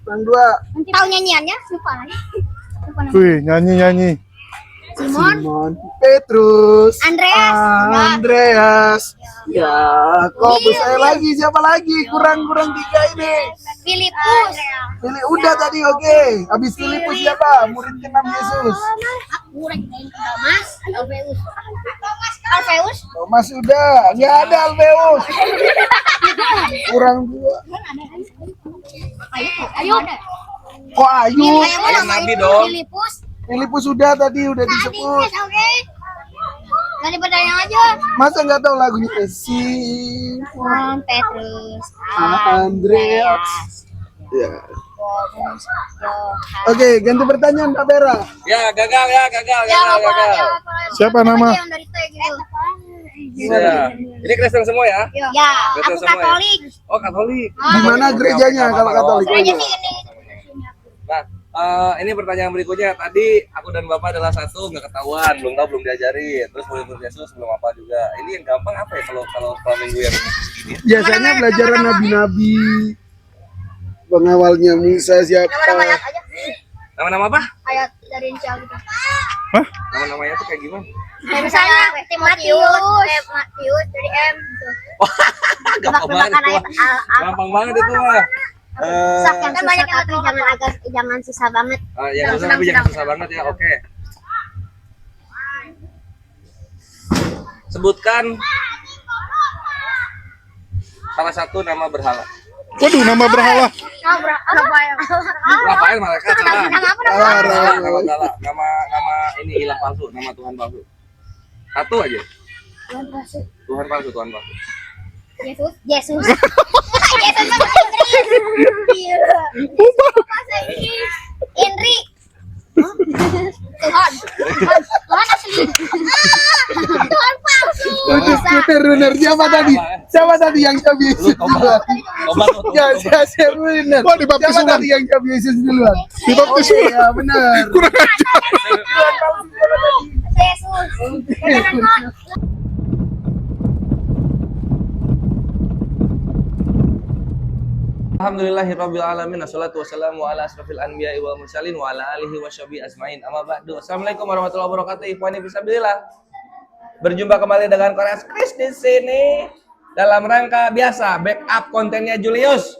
Kurang 2. Tahu nyanyiannya? Lupa lagi. Lupa namanya. Wih, nyanyi. Simon. Petrus. Andreas. Andreas. Ya, kok saya lagi siapa lagi? Kurang 3 ini. Filipus. Pilih udah tadi oke. Habis Filipus siapa? Murid ke-6 Yesus. Murid Thomas. Alfeus. Thomas udah, nggak ada Alfeus. Kurang 2. Ayub. Kok Ayub? Ayub Nabi dong. Filipus. Filipus udah tadi udah disebut. Oke. Ganti pertanyaan aja. Masa nggak tahu lagunya? Simon Petrus. Andreas. Ya. Paulus, Yohanes. Oke, ganti pertanyaan Kak Vera. Ya, gagal. Siapa nama? Yang dari T gitu. Ya. Ini Kristen semua ya? Ya, Kristen aku semua ya? Katolik. Oh, Katolik. Di mana gerejanya kalau Katolik? Gereja sini. Nah, ini pertanyaan berikutnya. Tadi aku dan Bapak adalah satu, nggak ketahuan, belum tahu, belum diajarin. Terus murid Yesus belum apa juga. Ini yang gampang apa ya kalau minggu yang ini? Biasanya pelajaran nabi-nabi. Pengawalnya Musa siapa? Nama-nama ayat aja. Nama-nama apa? Ayat dari Injil gitu. Hah? Nama-namanya tuh kayak gimana? Kayak misalnya Matius dari M. Gampang banget itu. Gampang banget itu mah. Kan banyak yang jangan susah banget. Yang susah tapi jangan susah banget ya. Oke. Sebutkan salah satu nama berhala. Waduh, nama berhala. Rafael malaikat salah. Nama apa? Salah. Nama ini ilah palsu, nama Tuhan palsu. Satu aja. Tuhan palsu. Yesus. Yesus bahasa Inggris. Bahasa Inggris. Henry. Tuhan asli. Tuhan palsu. Bener siapa tadi? Siapa tadi yang jawab Yesus duluan? Ya, saya benar. Wah, dibaptis Siapa ulang. tadi yang jawab Yesus duluan? Dibaptis Oke, ulang. ya benar. Kurang ajar. Yesus. Alhamdulillahirabbil alamin wassalatu wassalamu ala asrofil anbiya'i wal mursalin wa ala alihi washabihi ajmain. Amma ba'du. Assalamualaikum warahmatullahi wabarakatuh. Ikhwani fisabilillah. Berjumpa kembali dengan Koreas Kris di sini dalam rangka biasa backup kontennya Julius.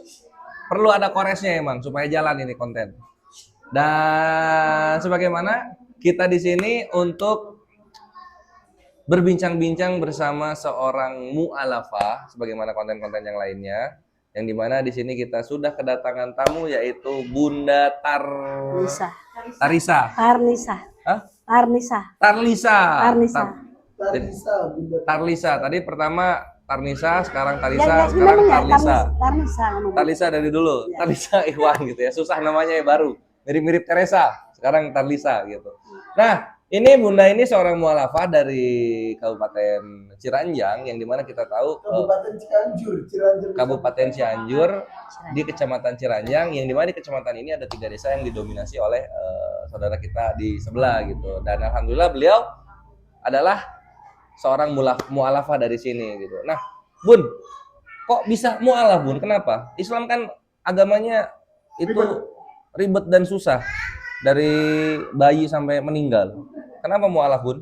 Perlu ada koresnya emang supaya jalan ini konten. Dan sebagaimana kita di sini untuk berbincang-bincang bersama seorang mu'alafah sebagaimana konten-konten yang lainnya. Yang dimana di sini kita sudah kedatangan tamu yaitu Bunda Tarlisa. Hah? Tarlisa. Tadi pertama Tarnisa, sekarang Tarisa, sekarang Tarlisa. Tarlisa dari dulu. Ya. Tarlisa Ikhwan gitu ya. Susah namanya ya baru. Mirip-mirip Teresa. Sekarang Tarlisa gitu. Nah, ini Bunda ini seorang mualafah dari Kabupaten Ciranjang yang dimana kita tahu Kabupaten Cianjur di Kecamatan Ciranjang yang dimana di kecamatan ini ada 3 desa yang didominasi oleh saudara kita di sebelah gitu. Dan alhamdulillah beliau adalah seorang mualafah dari sini gitu. Nah, Bun, kok bisa mualaf, Bun? Kenapa? Islam kan agamanya itu ribet dan susah dari bayi sampai meninggal. Kenapa mualaf, Bun?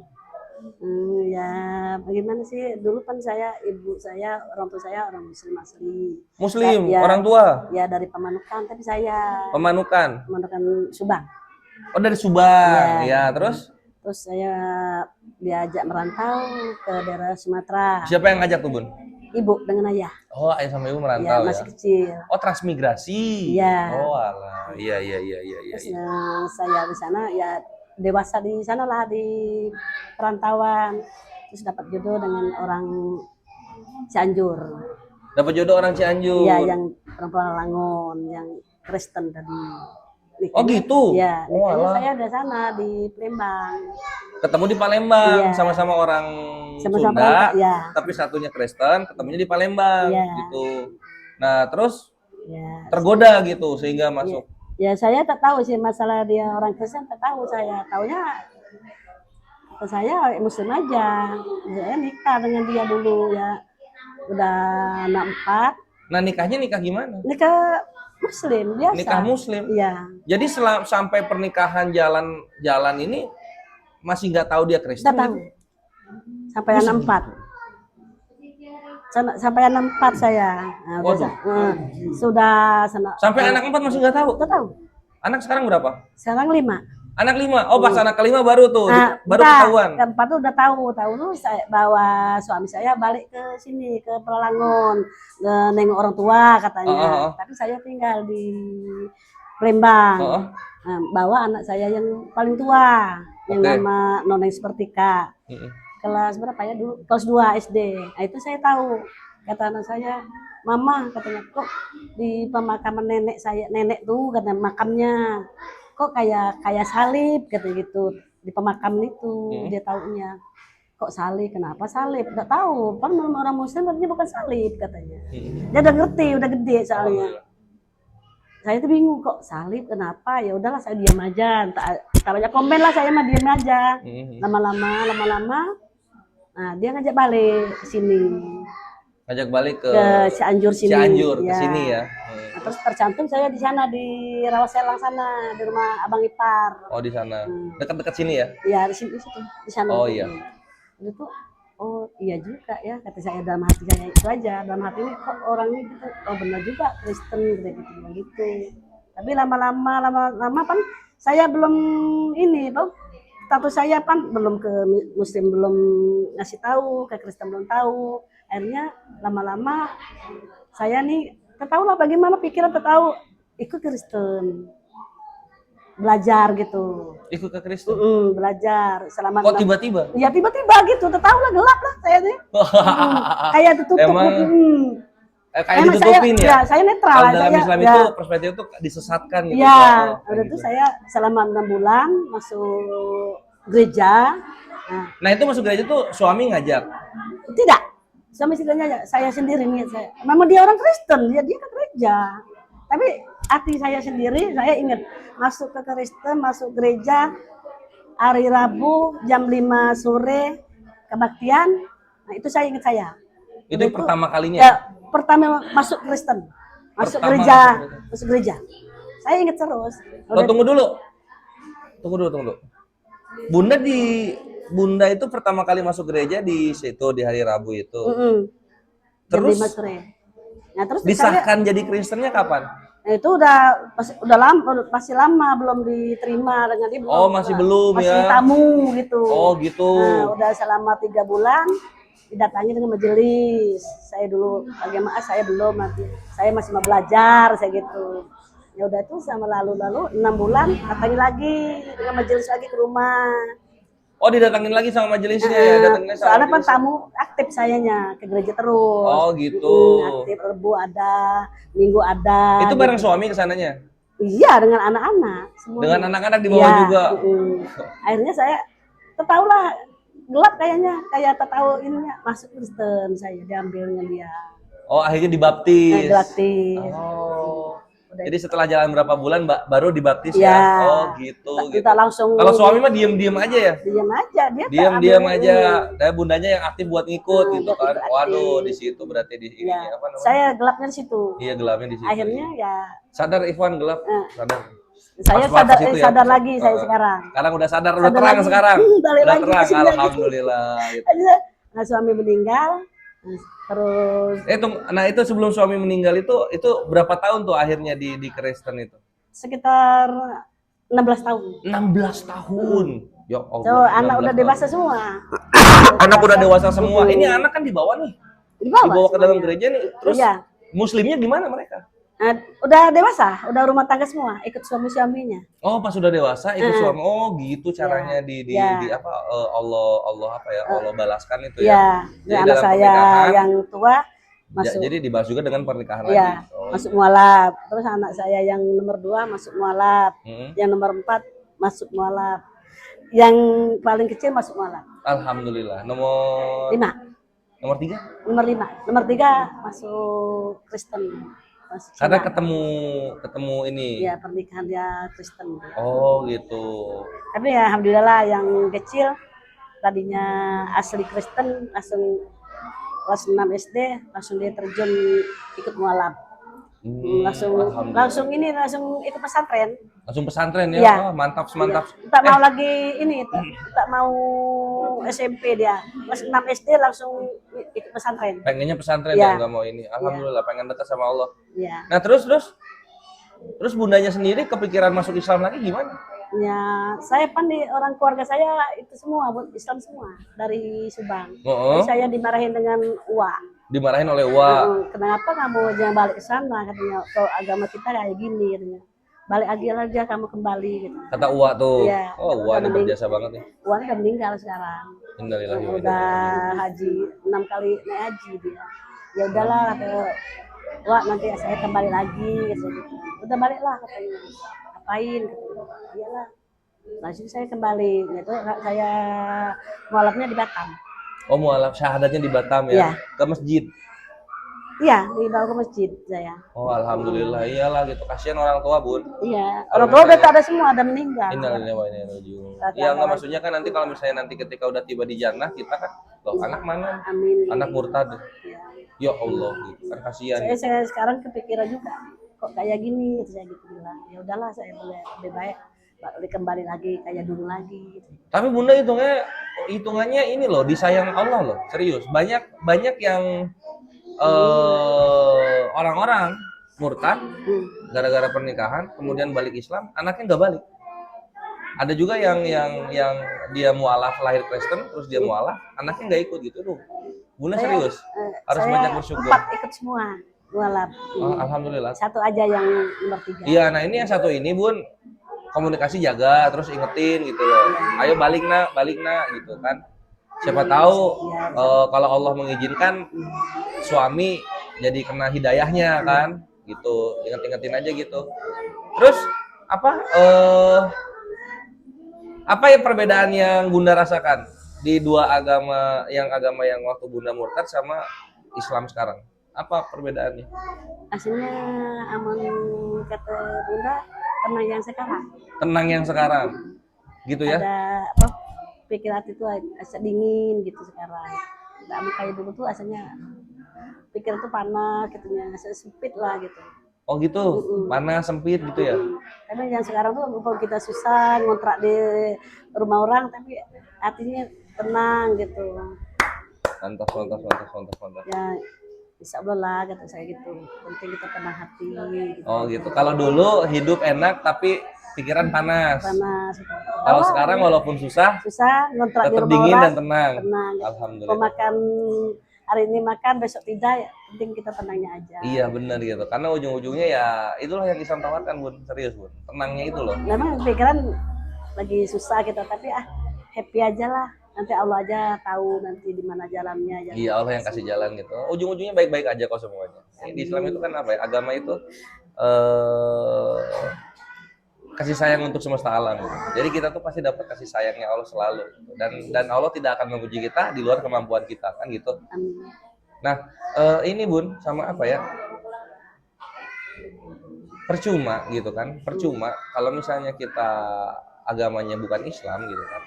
Ya bagaimana sih, dulu kan orang tua saya orang muslim asli. Muslim, Ya, orang tua? Ya dari Pemanukan, tapi saya Pemanukan Subang. Oh, dari Subang. Ya. Ya, terus saya diajak merantau ke daerah Sumatera. siapa yang ngajak tuh, Bun? Ibu dengan ayah. Oh, ayah sama ibu Ya, merantau ya. masih kecil. Oh, transmigrasi. Iya. Oh, alah. Iya. Terus saya di sana ya dewasa di sana lah di perantauan. Terus dapat jodoh dengan orang Cianjur. Dapat jodoh orang Cianjur. Iya, yang perempuan Langon, yang Kristen tadi. Oh, gitu? Iya, Oh, nikahnya alah. saya di sana di Palembang. Ketemu di Palembang, Iya. sama-sama orang Sama-sama Sunda, orang, iya. tapi satunya Kristen, ketemunya di Palembang Iya. gitu. Nah, terus Ya. tergoda gitu sehingga masuk. Ya saya tak tahu sih masalah dia orang Kristen, tak tahu saya. Taunya saya Muslim aja. Saya nikah dengan dia dulu ya. Udah anak 4. Nah, nikahnya nikah gimana? Nikah Muslim biasa. Nikah Muslim. Iya. Jadi sampai pernikahan jalan ini masih nggak tahu dia Kristen. Nggak tahu. Sampai anak 4. Sampai anak 4 saya. Nah, sudah Sampai anak 4 masih nggak tahu. Nggak tahu. Anak sekarang berapa? Sekarang 5. Anak 5. Oh, pas anak ke-5 baru tuh, baru enggak, ketahuan. Keempat tuh udah tahu tuh saya bawa suami saya balik ke sini ke Pelangon, nengok orang tua katanya. Tapi saya tinggal di Palembang. Nah, bawa anak saya yang paling tua, yang nama Noneng Sepertika. Kelas berapa ya dulu? Kelas 2 SD. Nah, itu saya tahu. Kata anak saya, "Mama," katanya, "kok di pemakaman nenek tuh katanya makamnya kok kayak salib," katanya gitu. Di pemakaman itu dia taunya. Kok salib? Kenapa salib? Enggak tahu. Kan orang Muslim artinya bukan salib katanya. Dia udah ngerti, udah gede soalnya. Saya tuh bingung kok salib kenapa? Ya udahlah saya diam aja. Tak banyak komen lah, saya mah diam aja. Lama-lama nah dia ngajak balik ke sini. Ngajak balik ke Cianjur sini. Cianjur ke sini ya. Nah, terus tercantum saya di sana di Rawaselang sana, di rumah Abang Ipar. Oh, di sana. Dekat-dekat sini ya? Iya, di sini situ, di sana. Oh iya. Itu oh iya juga ya, kata saya dalam hati saya itu aja. Dalam hati ini kok orangnya gitu. Oh benar juga Kristen gitu. Tapi lama-lama kan saya belum ini, status saya kan belum ke Muslim, belum ngasih tahu, ke Kristen belum tahu. Akhirnya lama-lama saya nih tahu lah bagaimana pikiran tahu ikut Kristen, belajar gitu. Ikut ke Kristen? Belajar selama. Kok tiba-tiba? Ya tiba-tiba gitu, tahu lah gelap lah saya nih. Kayak tertutup. Kayak ditutupin ya? Saya netral. Kalau dalam Islam itu perspektif itu disesatkan gitu. Iya, udah itu saya selama 6 bulan masuk gereja. Nah itu masuk gereja tuh suami ngajak? Tidak, suami istilahnya saya sendiri nih. Memang dia orang Kristen, dia ke gereja. Tapi hati saya sendiri, saya ingat masuk ke Kristen, masuk gereja hari Rabu jam 5 sore kebaktian. Nah itu saya ingat saya. Itu pertama kalinya? Ya, pertama masuk Kristen, masuk gereja. Saya ingat terus. Tunggu dulu. Bunda itu pertama kali masuk gereja di situ di hari Rabu itu. Terus jam 5 sore. Nah, terus disahkan jadi Kristennya kapan? Itu udah lama, masih lama belum diterima dengan dia. Oh masih belum masih ya? Masih tamu gitu. Oh gitu. Nah, udah selama 3 bulan didatangi dengan majelis. Saya dulu agama saya belum, nanti saya masih mau belajar saya gitu. Ya udah tuh sama lalu 6 bulan datangi lagi dengan majelis lagi ke rumah. Oh didatangin lagi sama majelisnya ya? Soalnya kan tamu aktif sayanya ke gereja terus. Oh gitu. Aktif, Rebu ada, Minggu ada. Itu bareng suami kesananya? Iya dengan anak-anak. Dengan anak-anak di bawah juga. Akhirnya saya tahu lah gelap kayaknya, kayak tahu ininya masuk Kristen saya diambilnya dia. Oh akhirnya dibaptis. Dibaptis. Oh. Jadi setelah jalan berapa bulan baru dibaptis ya? Oh gitu. Kita langsung. Kalau suami mah diem aja ya? Diam aja dia. Diam aja. Dan bundanya yang aktif buat ngikut gitu kan. Waduh di situ berarti di ini apa namanya? Saya gelapnya di situ. Iya gelapnya di situ. Akhirnya ya. Sadar Ivan gelap. Sadar. Saya sadar lagi saya sekarang. Sekarang udah sadar, udah terang lagi. Sekarang. Udah terang, alhamdulillah. Gitu. Nah suami meninggal. Terus nah itu sebelum suami meninggal itu berapa tahun tuh akhirnya di Kristen itu? Sekitar 16 tahun. 16 tahun. Ya Allah. So, anak udah dewasa semua. Anak udah dewasa semua. Ini anak kan dibawa nih. Dibawa ke dalam gereja nih. Terus muslimnya gimana mereka? Nah, udah dewasa, udah rumah tangga semua, ikut suami-suaminya. Oh, pas sudah dewasa ikut suami. Oh, gitu caranya di apa Allah apa ya? Allah balaskan itu ya. Jadi anak saya yang tua masuk. Jadi dibahas juga dengan pernikahan lagi. Oh, masuk mualaf. Terus anak saya yang nomor 2 masuk mualaf. Yang nomor 4 masuk mualaf. Yang paling kecil masuk mualaf. Alhamdulillah. Nomor 5. Nomor 3? Nomor 5. Nomor 3 masuk Kristen. Karena ketemu ini. Iya, pernikahan dia Kristen. Oh, gitu. Tapi ya alhamdulillah yang kecil tadinya asli Kristen langsung kelas 6 SD langsung dia terjun ikut mualaf. Langsung ikut pesantren. Langsung pesantren ya. Iya. Oh, mantap, mantap. Tak mau lagi ini, tak mau SMP dia. Kelas 6 SD langsung ikut pesantren. Pengennya pesantren Iya. ya, nggak mau ini. Alhamdulillah pengen dekat sama Allah. Iya. Nah, terus bundanya sendiri kepikiran masuk Islam lagi gimana? Ya, saya orang keluarga saya itu semua Islam semua dari Subang. Oh. Jadi saya dimarahin dengan uak. Dimarahin oleh Uwa. Kenapa kamu jangan balik ke sana katanya, kalau agama kita kayak gini katanya. Balik lagi aja kamu kembali gitu. Kata Uwa tuh. Iya. Oh, Uwa ini berjasa banget ya. Uak udah meninggal sekarang. Innalillahi wa inna Udah haji 6 kali naik haji dia. Ya udahlah kata Wak, nanti saya kembali lagi gitu. Udah baliklah katanya. Apain katanya. Iyalah. Langsung saya kembali gitu, saya mualafnya di Batam. Oh, mualaf syahadatnya di Batam ya? Iya. Ke masjid? Iya, dibawa ke masjid saya. Oh, alhamdulillah. Iyalah gitu. Kasihan orang tua, Bun. Iya, orang tua udah tak ada semua, ada meninggal. Innalillahi wa inna ilaihi raji'un. Kata Iya, nggak orang- maksudnya kan nanti kalau misalnya nanti ketika udah tiba di jannah, kita kan, loh anak mana? Amin. Anak murtad. Iya. Ya Allah, gitu. Kan kasihan. Saya sekarang kepikiran juga, kok kayak gini, saya gitu bilang. Ya udahlah, saya lebih baik balik kembali lagi kayak dulu lagi. Tapi Bunda hitungannya ini loh, disayang Allah loh, serius. Banyak yang orang-orang murtad gara-gara pernikahan, kemudian balik Islam, anaknya nggak balik. Ada juga yang dia mualaf lahir Kristen, terus dia mualaf, anaknya nggak ikut gitu tuh. Bunda serius, harus Saya banyak bersyukur. 4 ikut semua, mualaf. Oh, alhamdulillah. Satu aja yang nomor 3. Iya, nah ini yang satu ini Bun, komunikasi jaga, terus ingetin gitu loh. Ayo balik nak gitu kan. Siapa tahu kalau Allah mengizinkan suami jadi kena hidayahnya kan, gitu. Inget-ingetin aja gitu. Terus apa ya perbedaan yang Bunda rasakan di dua agama yang waktu Bunda murtad sama Islam sekarang? Apa perbedaannya? Aslinya aman kata Bunda tenang yang sekarang. Tenang yang sekarang, gitu ya? Ada pikir hati itu asa dingin gitu sekarang. Nggak mau kayak dulu tuh asalnya pikir tuh panas gitunya, asa sempit lah gitu. Oh gitu, panas sempit gitu ya? Karena yang sekarang tuh walaupun kita susah ngontrak di rumah orang, tapi hatinya tenang gitu. Mantap. Ya insya Allah lah kata saya gitu. Penting kita tenang hati. Gitu. Oh gitu. Kalau dulu hidup enak tapi pikiran panas. Panas. Kalau sekarang walaupun susah ngontrak di tetap rumah dingin orang, dan tenang. Gitu. Alhamdulillah. Mau makan hari ini makan besok tidak, ya penting kita tenangnya aja. Iya benar gitu. Karena ujung-ujungnya ya itulah yang Islam tawarkan Bun. Serius Bun. Tenangnya itu loh. Memang pikiran lagi susah kita, tapi happy aja lah. Nanti Allah aja tahu nanti di mana jalannya. Iya Allah yang kasih jalan gitu. Ujung-ujungnya baik-baik aja kok semuanya. Di Islam itu kan apa ya? Agama itu kasih sayang untuk semesta alam. Jadi kita tuh pasti dapat kasih sayangnya Allah selalu. Dan Allah tidak akan menguji kita di luar kemampuan kita kan gitu. Amin. Nah ini Bun sama apa ya? Percuma gitu kan? Percuma kalau misalnya kita agamanya bukan Islam gitu kan.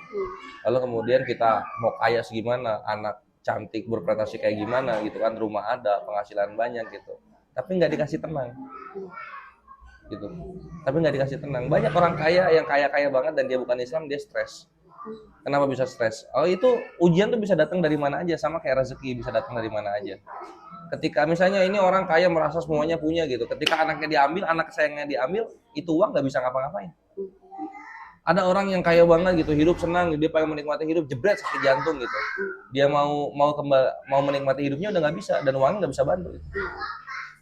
Lalu kemudian kita mau kaya segimana, anak cantik berprestasi kayak gimana gitu kan, rumah ada, penghasilan banyak gitu. Tapi nggak dikasih tenang. Gitu. Tapi nggak dikasih tenang. Banyak orang kaya yang kaya banget dan dia bukan Islam, dia stres. Kenapa bisa stres? Oh itu ujian tuh bisa datang dari mana aja, sama kayak rezeki bisa datang dari mana aja. Ketika misalnya ini orang kaya merasa semuanya punya gitu, ketika anaknya diambil, anak kesayangannya diambil, itu uang nggak bisa ngapa-ngapain. Ada orang yang kaya banget gitu, hidup senang, dia pengen menikmati hidup, jebret sakit jantung gitu. Dia mau menikmati hidupnya udah nggak bisa, dan uangnya nggak bisa bantu. Gitu.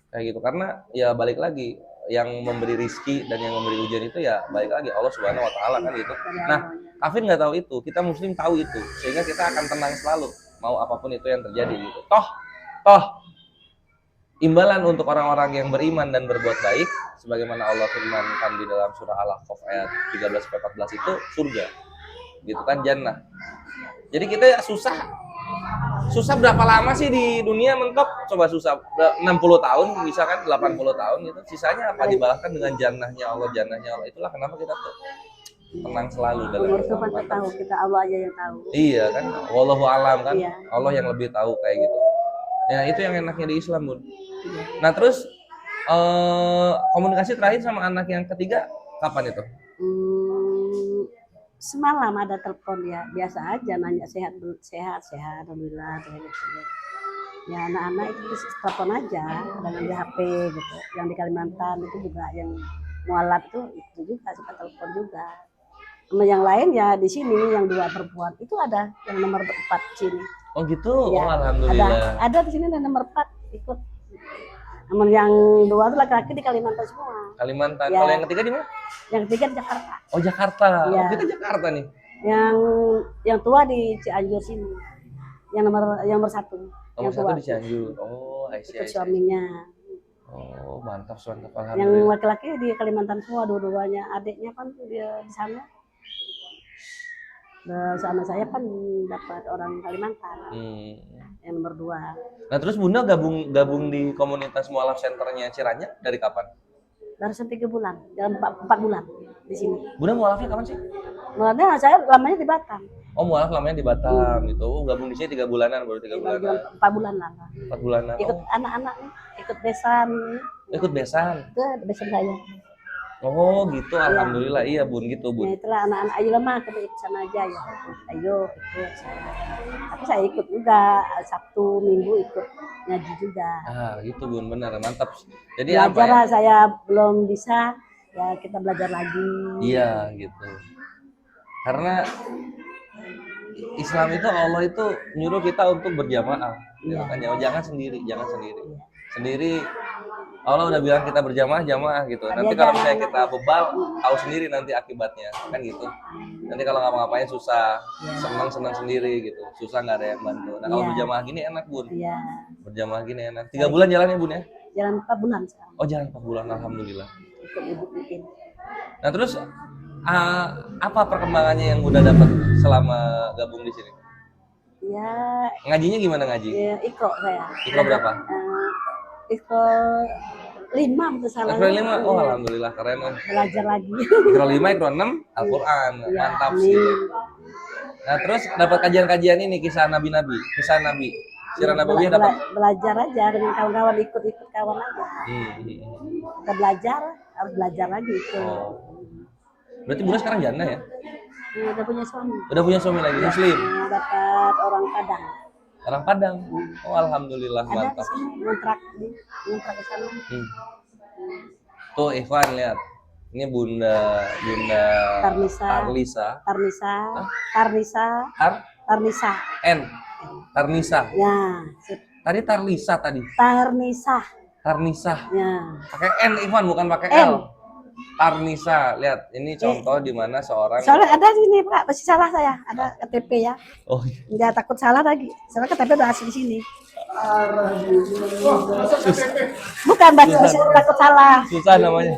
Kayak gitu, karena ya balik lagi, yang memberi rizki dan yang memberi ujian itu ya balik lagi Allah Subhanahu Wa Taala kan gitu. Nah, kafir nggak tahu itu, kita Muslim tahu itu, sehingga kita akan tenang selalu, mau apapun itu yang terjadi gitu. Toh, imbalan untuk orang-orang yang beriman dan berbuat baik, sebagaimana Allah firmankan di dalam surah Al-Ahqaf ayat 13-14 itu surga, gitu kan, jannah. Jadi kita ya susah berapa lama sih di dunia mentok? Coba susah 60 tahun, bisa kan 80 tahun gitu. Sisanya apa dibalaskan dengan jannahnya Allah. Itulah kenapa kita tuh tenang selalu dalam Umur itu kan tahu, kita Allah aja yang tahu. Iya kan, wallahu alam kan, Iya. Allah yang lebih tahu kayak gitu. Ya itu yang enaknya di Islam Bun. Nah terus Komunikasi terakhir sama anak yang ketiga kapan itu? Semalam ada telepon ya, biasa aja nanya sehat, alhamdulillah sehat gitu. Ya anak-anak itu telepon aja dengan di HP gitu. Yang di Kalimantan itu juga yang mualaf itu juga suka telepon juga. Sama yang lain ya di sini yang 2 perempuan itu ada yang nomor 4 sini. Oh gitu, Ya, oh, alhamdulillah. ada di sini ada nomor 4 ikut. Namun yang 2 itu laki-laki di Kalimantan semua. Kalimantan. Ya. Kalau yang ketiga di mana? Yang 3 di Jakarta. Oh Jakarta. Ya. Oh, kita Jakarta nih. Yang tua di Cianjur sini. Yang nomor 1. Nomor yang 1 tua. di Cianjur. Oh, I see. Ikut suaminya. Oh, mantap, mantap. Yang Alhamdulillah. laki-laki di Kalimantan semua dua-duanya. Adiknya kan dia di sana. Sama saya kan dapat orang Kalimantan. Yang nomor 2. Nah terus Bunda gabung di komunitas mualaf centernya Ciranya dari kapan? Baru 3 bulan, dalam 4 bulan di sini. Bunda mualafnya kapan sih? Mulanya saya lamanya di Batam. Oh mualaf lamanya di Batam gitu. Oh, gabung di sini 3 bulanan, baru 3 bulanan. 4 bulan lah. 4 bulanan. Ikut Oh, anak-anak nih, ikut besan. ikut besan. Itu besan saya. Oh gitu, alhamdulillah iya Bun gitu Ya Bun. itulah anak-anak ayo lemah kita ikut sana aja ya. Ayo ikut saya. Tapi saya ikut juga Sabtu Minggu ikut ngaji juga. Ah gitu Bun, benar mantap. Jadi apa Belajar ya? lah saya belum bisa ya kita belajar lagi. Iya gitu. Karena Islam itu Allah itu nyuruh kita untuk berjamaah. Gitu Iya. kan ya, jangan sendiri, jangan sendiri. Sendiri Allah udah bilang kita berjamaah jamaah gitu. Nanti kalau misalnya kita bebal, tahu sendiri nanti akibatnya kan gitu. Nanti kalau ngapa-ngapain susah, senang sendiri gitu. Susah nggak ada yang bantu. Nah kalau Iya. berjamaah gini enak Bun. Iya. Berjamaah gini enak. 3 bulan jalannya Bun ya? Jalan 4 bulan sekarang. Oh jalan 4 bulan, alhamdulillah. Ikut ibu bikin. Nah terus apa perkembangannya yang Bunda dapat selama gabung di sini? Ya, Ngajinya gimana ngaji? ya ikro saya. Ikro berapa? Ikro 5 betul salah. Ikro 5? Oh alhamdulillah keren lah. Belajar lagi. Ikro 5, Ikro 6, Al-Quran. Iya, Mantap amin. sih. Nah terus dapat kajian-kajian ini kisah nabi-nabi, kisah nabi. Sirah nabawiyah dapat. Belajar aja dengan kawan-kawan, ikut kawan aja. Kita belajar, harus belajar lagi itu. Oh. Berarti Bunda sekarang janda ya? Udah punya suami. Udah punya suami lagi muslim. Dapat orang Padang. Orang Padang. Oh alhamdulillah Ada di mantap. sini ngontrak ke sana. Tuh Ikhwan lihat. Ini Bunda Tarnisa. Tarnisa. N. Tarnisa. Ya, Tadi Tarlisa tadi. Tarnisa. Ya. Pakai N Ikhwan bukan pakai N. L. Tarnisa. Lihat, ini contoh di mana seorang Soalnya ada di sini Pak, masih salah saya. Ada KTP ya. Oh, Nggak takut salah lagi. Soalnya KTP udah asli di sini. Bukan baca takut salah. susah namanya.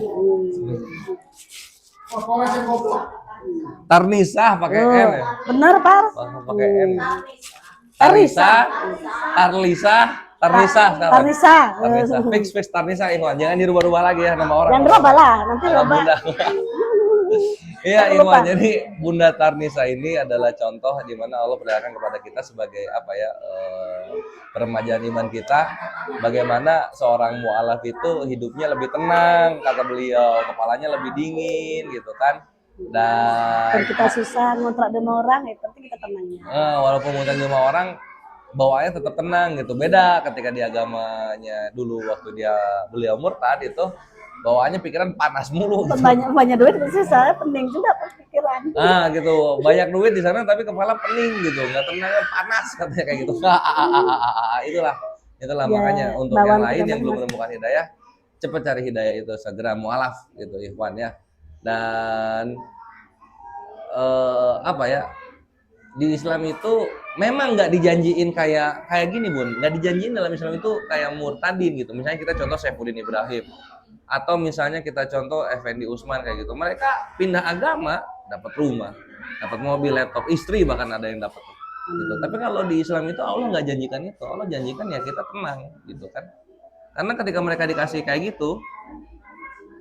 Tarnisa pakai N ya. Bener Pak. Oh, pakai N. Tarnisa sekarang. Tarnisa. Tarnisa. Fix Tarnisa Ikhwan. Jangan dirubah-rubah lagi ya nama orang. Yang berubah lah, nanti Nama berubah. Bunda. Iya Ikhwan. Jadi Bunda Tarnisa ini adalah contoh di mana Allah perlihatkan kepada kita sebagai apa ya peremajaan iman kita. Bagaimana seorang mualaf itu hidupnya lebih tenang kata beliau, kepalanya lebih dingin gitu kan. Dan Kalau kita susah ngontrak sama orang, ya penting kita tenangnya. walaupun ngutang sama orang bawaannya tetap tenang gitu. Beda ketika di agamanya dulu waktu beliau murtad itu bawaannya pikiran panas mulu gitu. Banyak duit itu susah, pening juga pikiran. Gitu. Banyak duit di sana tapi kepala pening gitu. Nggak tenang, panas katanya kayak gitu. Itulah Ya, makanya untuk bawaan yang lain kita yang belum panas. menemukan hidayah, cepat cari hidayah itu segera mualaf gitu Ikhwan ya. Dan apa ya? Di Islam itu memang nggak dijanjiin kayak gini Bun, nggak dijanjiin dalam Islam itu kayak murtadin gitu. Misalnya kita contoh Saifuddin Ibrahim atau misalnya kita contoh Effendi Usman kayak gitu. Mereka pindah agama dapat rumah, dapat mobil, laptop, istri bahkan ada yang dapat gitu. Tapi kalau di Islam itu Allah nggak janjikan itu. Allah janjikan ya kita tenang gitu kan. Karena ketika mereka dikasih kayak gitu,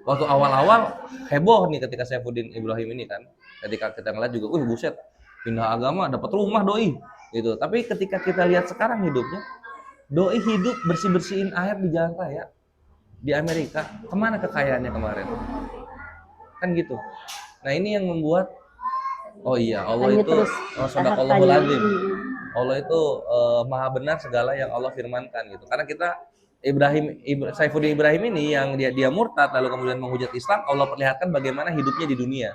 waktu awal-awal heboh nih ketika Saifuddin Ibrahim ini kan. Ketika kita ngeliat juga, buset, pindah agama dapat rumah doi gitu. Tapi ketika kita lihat sekarang hidupnya, doi hidup bersih-bersihin air di jalan raya. di Amerika, kemana kekayaannya kemarin? Kan gitu. Nah ini yang membuat, oh iya, Allah Hanya itu terus Shadaqallahul hartanya. Adzim. Allah itu maha benar segala yang Allah firmankan gitu. Karena kita Saifuddin Ibrahim ini yang dia murtad lalu kemudian menghujat Islam, Allah perlihatkan bagaimana hidupnya di dunia.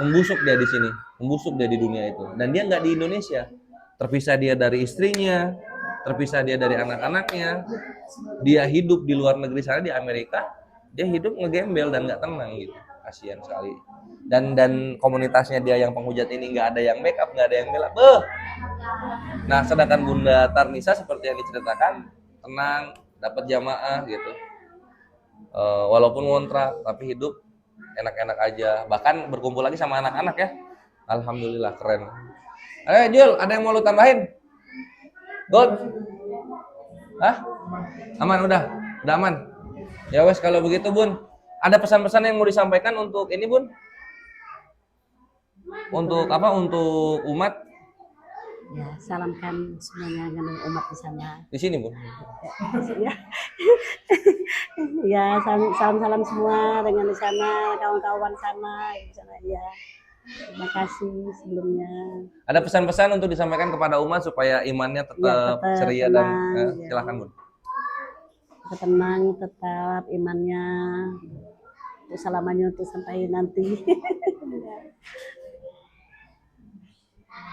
Membusuk dia di sini, membusuk dia di dunia itu. Dan dia nggak di Indonesia. Terpisah dia dari istrinya, terpisah dia dari anak-anaknya. Dia hidup di luar negeri sana di Amerika, dia hidup ngegembel dan nggak tenang gitu. Kasihan sekali. Dan komunitasnya dia yang penghujat ini nggak ada yang backup, nggak ada yang bela. Nah, sedangkan Bunda Tarnisa seperti yang diceritakan, tenang, dapat jamaah gitu. Walaupun ngontrak, tapi hidup enak-enak aja. Bahkan berkumpul lagi sama anak-anak ya. Alhamdulillah, keren. Jul, ada yang mau lu tambahin? Gold? Hah? Aman udah aman. Ya wes kalau begitu Bun, ada pesan-pesan yang mau disampaikan untuk ini Bun? Untuk apa? Untuk umat? Ya, salamkan semuanya dengan umat di sana. Di sini Bun. Ya, ya salam semua dengan di sana, kawan-kawan sana di sana ya. Terima kasih sebelumnya. Ada pesan-pesan untuk disampaikan kepada umat supaya imannya tetap, tetap ceria tenang, dan ya. silakan Bun. Tetap tenang, tetap imannya. Selamanya untuk sampai nanti.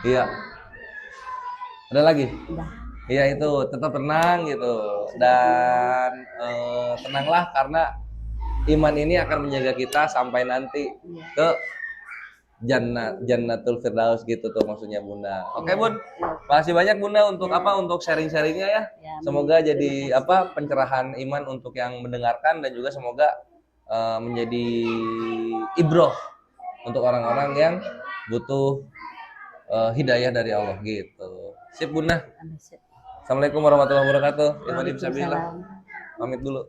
Iya. Ada lagi? Udah. Iya itu, tetap tenang gitu. Dan tenanglah karena iman ini akan menjaga kita sampai nanti ke Jannatul Firdaus gitu tuh maksudnya Bunda. Oke Bun, makasih banyak Bunda untuk apa? Untuk sharing-sharingnya ya. Semoga jadi apa? Pencerahan iman untuk yang mendengarkan dan juga semoga menjadi ibroh untuk orang-orang yang butuh hidayah dari Allah gitu. Sip Bunda. Assalamualaikum warahmatullahi wabarakatuh. Ibu Nabi Sabillah. Pamit dulu.